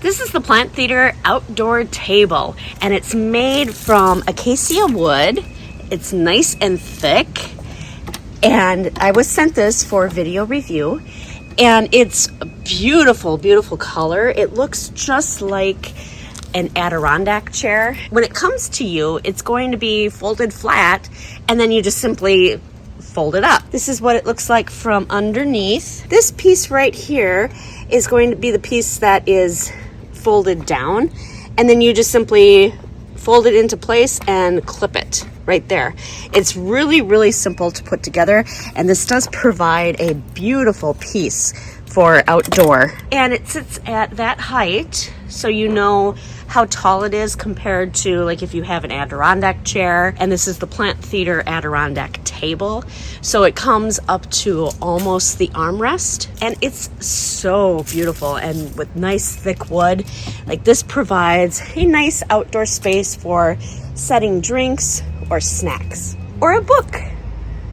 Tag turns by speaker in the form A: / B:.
A: This is the Plant Theater outdoor table, and it's made from acacia wood. It's nice and thick, and I was sent this for video review, and it's a beautiful, beautiful color. It looks just like an Adirondack chair. When it comes to you, it's going to be folded flat, and then you just simply fold it up. This is what it looks like from underneath. This piece right here is going to be the piece that is folded down, and then you just simply fold it into place and clip it right there. It's really, really simple to put together, and this does provide a beautiful piece for outdoor. And it sits at that height, so you know how tall it is compared to like if you have an Adirondack chair. And this is the Plant Theater Adirondack table, so it comes up to almost the armrest, and it's so beautiful and with nice thick wood. Like, this provides a nice outdoor space for setting drinks or snacks or a book.